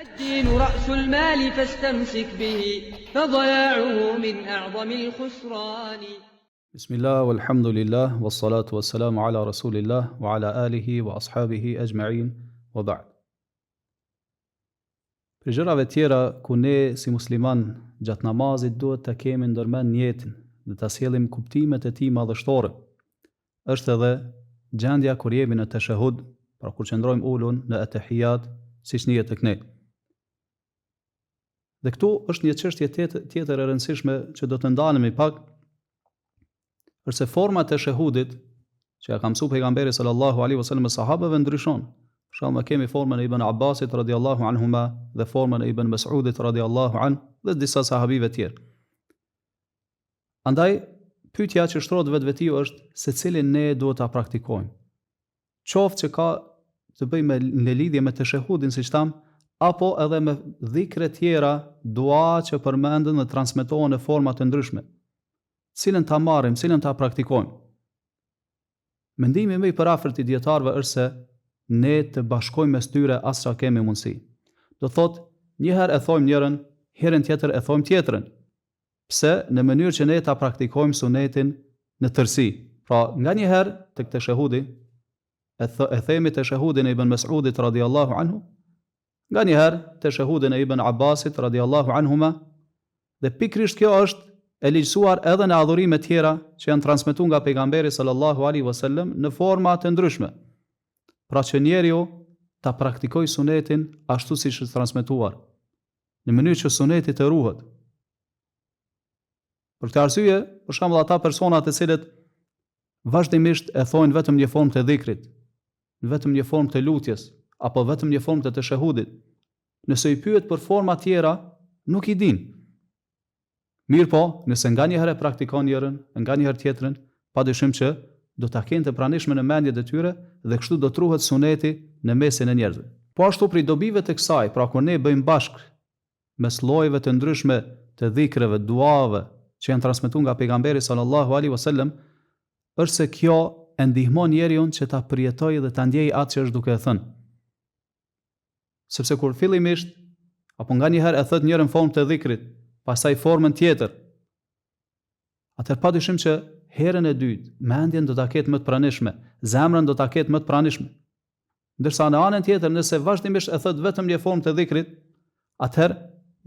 الدين رأس المال فاستمسك به فضياعه من أعظم الخسران. بسم الله والحمد لله والصلاة والسلام على رسول الله وعلى آله وأصحابه أجمعين وبعد. Për gjërave tjera ku ne si musliman gjatë namazit duhet të kemi ndërmend jetën dhe ta sjellim kuptimet e tij madhështore, është edhe gjendja kur jemi në tashahhud, pra kur qëndrojmë ulun në atahiyat, siç njihet tek ne. Dhe këtu është një çështje tjetër e rëndësishme që do të ndalemi pak, përse forma e tashahhudit që ka mësuar pejgamberi sallallahu alaihi wasallam me sahabëve ndryshon. Për shembull, kemi formën e Ibn Abbasit radhiyallahu anhuma dhe formën e Ibn Mas'udit radhiyallahu anhu dhe disa sahabive tjerë. Andaj, pyetja që shtrohet vetvetiu është se cilin ne duhet ta praktikojmë. Qoftë që ka të bëjë në lidhje me tashahhudin siç tham, apo edhe me dhikre tjera, dua që përmenden dhe transmetohen në forma të ndryshme. Cilën ta marrim, cilën ta praktikojmë? Mendimi më i parafort i dietarëve është se ne të bashkojmë mes tyre as sa kemi mundësi. Do thotë, një herë e thojmë njërin, herën tjetër e thojmë tjetrën. Pse? Në mënyrë që ne ta praktikojmë sunetin në tërësi. Pra, nga një herë tek tashahhudi, e themi tashahhudin e Ibn Mas'udit radhiyallahu anhu, nga një herë tashahhudin e Ibn Abbasit radhiyallahu anhuma, dhe pikrisht kjo është e ligjësuar edhe në adhurime tjera që janë transmetuar nga pejgamberi sallallahu alaihi wasallam në forma të ndryshme. Pra që njeriu ta praktikoj sunetin ashtu siç është transmetuar, në mënyrë që suneti të ruhet. Për këtë arsye, për shembull ata persona të cilët vazhdimisht e thojnë vetëm një formë të dhikrit, vetëm një formë të lutjes, apo vetëm një formë të tashahhudit, nëse i pyet për forma tjera, nuk i din. Mirë po, nëse nganjëherë praktikon njërin, nganjëherë tjetrën, padyshim që do ta kenë të pranishme në mendjet e tyre dhe kështu do të ruhet suneti në mesin e njerëzve. Po ashtu prej dobive të kësaj, pra kur ne bëjmë bashkë mes llojeve të ndryshme të dhikreve, duave që janë transmetuar nga pejgamberi sallallahu alaihi wasallam, është se kjo e ndihmon njeriu që ta përjetojë dhe ta ndjejë atë që është duke e thënë. Sepse kur fillimisht apo nganjëherë e thot njërin formë të dhikrit, pastaj formën tjetër, atëherë padyshim që herën e dytë, mendjen do ta ketë më të pranishme, zemrën do ta ketë më të pranishme. Ndërsa në anën tjetër, nëse vazhdimisht e thot vetëm një formë të dhikrit, atëherë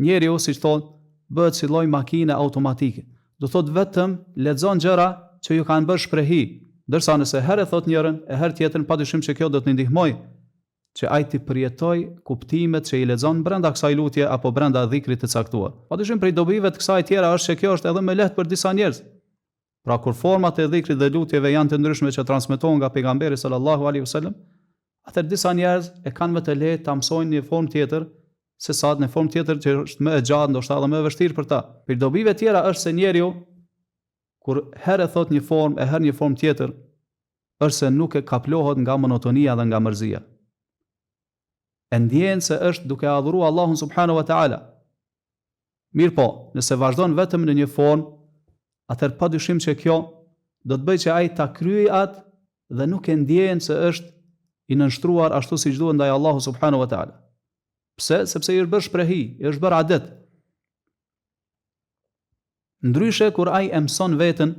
njeriu, siç thonë, bëhet si lloj makine automatike. Do thot vetëm lexon gjëra që ju kanë bërë shprehi, ndërsa nëse herë e thot njërin, e herë tjetrën, padyshim që kjo do të ndihmojë që ai të përjetoj kuptimet që i lexon brenda kësaj lutje apo brenda dhikrit të caktuar. Padyshim prej dobive të kësaj tjera është se kjo është edhe më lehtë për disa njerëz. Pra kur format e dhikrit dhe lutjeve janë të ndryshme që transmetohen nga pejgamberi sallallahu alaihi wasallam, atëherë disa njerëz e kanë më të lehtë ta mësojnë një formë tjetër, sesa në formë tjetër që është më e gjatë, ndoshta edhe më e vështirë për ta. Për dobive tjera është se njeriu kur herë thot një formë, e herë një formë tjetër, është se nuk e kaplohet nga monotonia dhe nga mërzia. E ndjen se është duke adhuruar Allahun subhanahu wa taala. Mirë po, nëse vazhdon vetëm në një formë, atëherë padyshim që kjo do të bëjë që ai ta kryejë atë dhe nuk e ndjen se është i nënshtruar ashtu siç duhet ndaj Allahu subhanahu wa taala. Pse? Sepse i është bërë shprehi, i është bërë adet. Ndryshe kur ai e mëson veten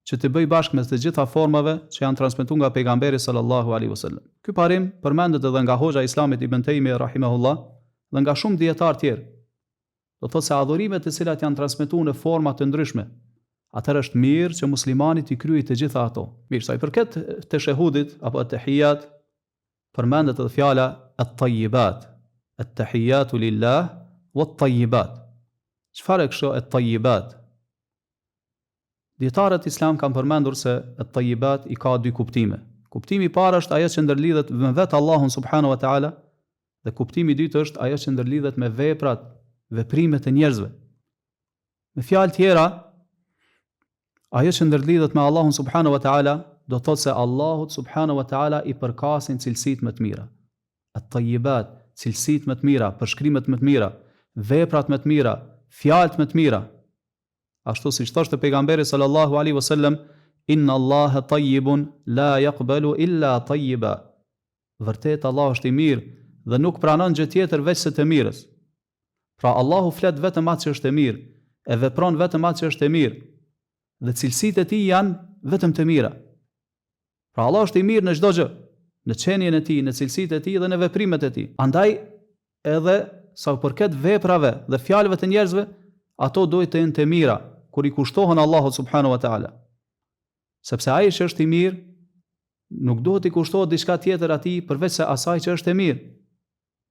që të bëj bashkë me të gjitha formave që janë transmetuar nga pejgamberi sallallahu alaihi wasallam. Ky parim përmendet edhe nga Hoxha e Islamit Ibn Taymiyah rahimahullah dhe nga shumë dietar tjerë. Do thotë se adhurimet të cilat janë transmetuar në forma të ndryshme, atëherë është mirë që muslimani t'i kryejë të gjitha ato. Mirë, sa i përket tashahhudit apo at-tahiyat, përmendet edhe fjala at-tayyibat. At-tahiyatu lillah wat-tayyibat. Çfarë është kjo at-tayyibat? Dietarët islam kanë përmendur se at-tayyibat i ka dy kuptime. Kuptimi i parë është ajo që ndërlidhet me vetë Allahun subhanahu wa taala, dhe kuptimi i dytë është ajo që ndërlidhet me veprat, veprimet e njerëzve. Me fjalë tjera, ajo që ndërlidhet me Allahun subhanahu wa taala do thotë se Allahut subhanahu wa taala i përkasin cilësitë më të mira. At-tayyibat, cilësitë më të mira, përshkrimet më të mira, veprat më të mira, fjalët më të mira. Ashtu siç thoshte pejgamberi sallallahu alaihi wasallam, inna Allaha tayyibun la yaqbalu illa tayyiba. Vërtet Allah është i mirë dhe nuk pranon gjë tjetër veç se të mirës. Pra Allahu flet vetëm atë që është e mirë, e vepron vetëm atë që është e mirë, dhe cilësitë e tij janë vetëm të mira. Pra Allah është i mirë në çdo gjë, në qenien e tij, në cilësitë e tij dhe në veprimet e tij. Andaj edhe sa u përket veprave dhe fjalëve të njerëzve, ato duhet të jenë të mira kur i kushtohen Allahut subhanahu wa taala. Sepse ai që është i mirë nuk duhet i kushtohet diçka tjetër atij përveç se asaj që është e mirë.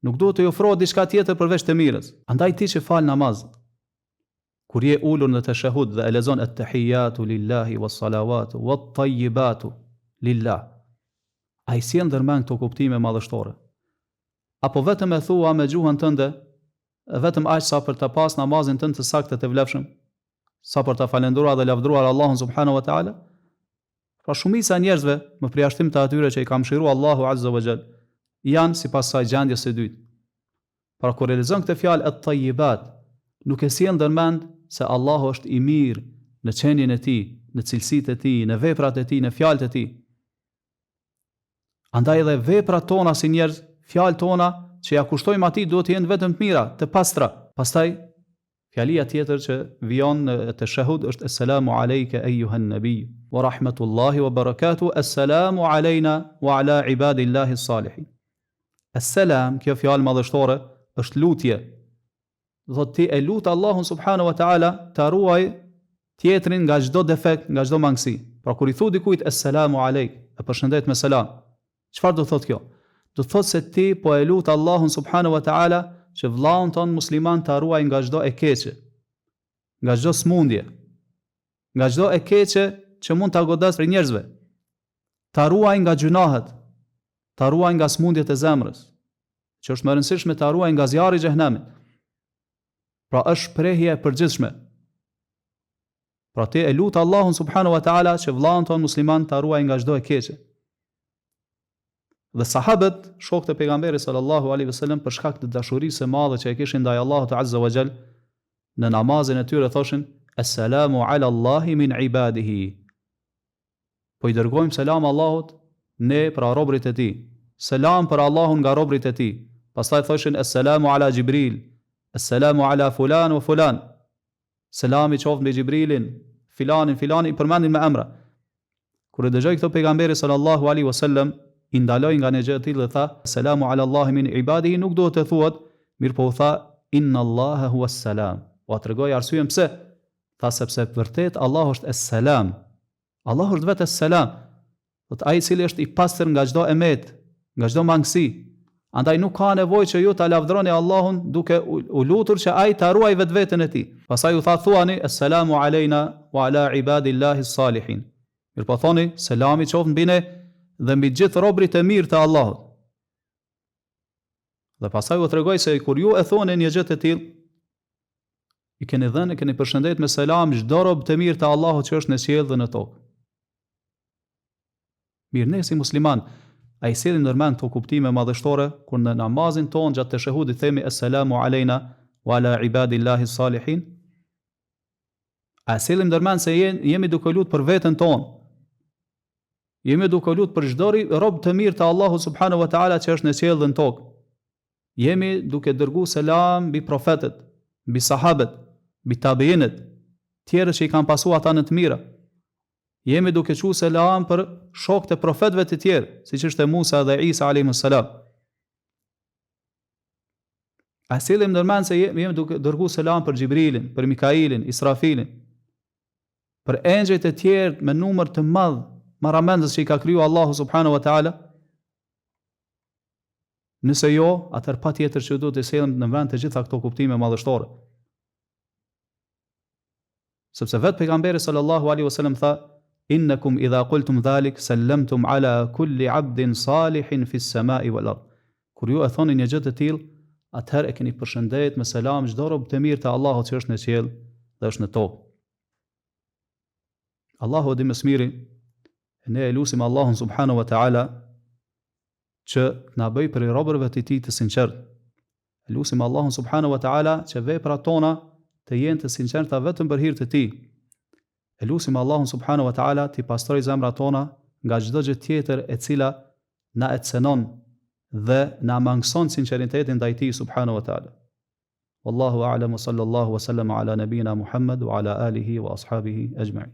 Nuk duhet të i ofrohet diçka tjetër përveç të mirës. Andaj ti që fal namaz, kur je ulur në tashahhud dhe e lexon at-tahiyatu lillahi was-salawatu wat-tayyibatu lillah, ai si ndërmend këto kuptime madhështore? Apo vetëm e thua me gjuhën tënde, vetëm aq sa për të pas namazin tënd të saktë të vlefshëm, sa për të falendruar dhe lavdruar Allahun subhanahu wa taala? Pra shumica e njerëzve, më përjashtim të atyre që i ka mëshiruar Allahu azza wa jall, janë sipas saj gjendjes së dytë. Pra kur realizon këtë fjalë at-tayyibat, nuk e sjell ndërmend se Allahu është i mirë në qenien e tij, në cilësitë e tij, në veprat e tij, në fjalët e tij. Andaj edhe veprat tona si njerëz, fjalët tona që ja kushtojmë atij duhet të jenë vetëm të mira, të pastra. Pastaj fjalia tjetër që vijon në tashahhud është Assalamu alayka ayyuhan nabiy wa rahmatullahi wa barakatuh, assalamu alayna wa ala ibadillahi s-salihin. Assalam, kjo fjalë madhështore, është lutje. Do ti e lut Allahun subhanahu wa taala ta ruaj tjetrin nga çdo defekt, nga çdo mangësi. Pra kur i thu dikujt assalamu alayk, e përshëndet me selam, çfarë do thotë kjo? Do thotë se ti po e lut Allahun subhanahu wa taala që vllaun ton musliman ta ruaj nga çdo e keqe, nga çdo smundje, nga çdo e keqe që mund ta godas për njerëzve. Ta ruaj nga gjunahet, ta ruaj nga smundjet e zemrës, që është më e rëndësishme ta ruaj nga zjarri i xhehenamit. Pra është shprehje e përgjithshme. Pra ti e lut Allahun subhanahu wa taala që vllaun ton musliman ta ruaj nga çdo e keqe. Dhe sahabët, shokët e pejgamberit sallallahu alaihi wasallam, për shkak të dashurisë së madhe që e kishin ndaj Allahut azza wa jall, në namazin e tyre thoshin Assalamu ala Allahi min ibadihi. Po i dërgojmë selam Allahut ne pra robrit e tij. Selam për Allahun nga robrit e tij. Pastaj thoshin Assalamu ala Jibril, Assalamu ala fulan wa fulan. Selami qoftë mbi Xhibrilin, filani, përmendin me emra. Kur e dëgjoi këto pejgamberi sallallahu alaihi wasallam, i ndaloi nga një gjë e tillë dhe tha Selamu ala Allahi min ibadihi, nuk duhet të thuhet, mirë po u tha Inna Allaha huwa as-salam. U tregoi arsyen pse? Tha sepse vërtet Allahu është es-salam. Allahu është vetë es-salam. Do të ai i cili është i pastër nga çdo emet, nga çdo mangësi. Andaj nuk ka nevojë që ju ta lavdroni Allahun duke u lutur që ai ta ruaj vetveten e tij. Pastaj u tha thuani Assalamu alayna wa ala ibadillahi s-salihin. Mirë po thoni selami qoftë mbi ne dhe mbi gjithë robrit e mirë të Allahut. Dhe pastaj u tregoj se kur ju e thoni një gjë të tillë, i keni përshëndet me selam çdo rob të mirë të Allahut që është në qiell dhe në tokë. Mirë, ne si musliman, a i sillim ndërmend këto kuptime madhështore kur në namazin ton gjatë tashahhudit themi Assalamu alayna wa ala ibadillahi s-salihin? A sillim ndërmend se jemi duke lutur për veten tonë? Jemi duke lutur për çdo rob të mirë të Allahut subhanahu wa taala që është në qiell dhe në tokë. Jemi duke dërguar selam mbi profetët, mbi sahabët, mbi tabiinët, tjerë që i kanë pasur ata në të mira. Jemi duke thënë selam për shokët e profetëve të tjerë, siç ishte Musa dhe Isa alayhimus salam. A sillim ndërmend se jemi duke dërguar selam për Xhibrilin, për Mikailin, Israfilin, për engjëjt e tjerë me numër të madh, maramendës që i ka kriju Allahu subhanahu wa taala? Nëse jo, atëherë patjetër që duhet të sillim në vend të gjitha këto kuptime madhështore. Sepse vetë pejgamberi sallallahu alaihi wasallam tha Innakum idha qultum dhalik sallamtum ala kulli abdin salihin fi s-samai wal ard. Kur ju e thoni një gjë të tillë, atëherë e keni përshëndet me selam çdo rob të mirë të Allahut që është në qiell dhe është në tokë. Allahu di më së miri, ne e lutim Allahun subhanahu wa taala që na bëj për robërve të tij të sinqertë. E lutim Allahun subhanahu wa taala që veprat tona të jenë të sinqerta vetëm për hir të tij. E lutim Allahun subhanahu wa taala të pastrojë zemrat tona nga çdo gjë tjetër e cila na ecënon dhe na mangëson sinqeritetin ndaj tij subhanahu wa taala. Wallahu a'lam, sallallahu wa sallama ala nabina Muhammad wa ala alihi wa ashabihi ajma'in.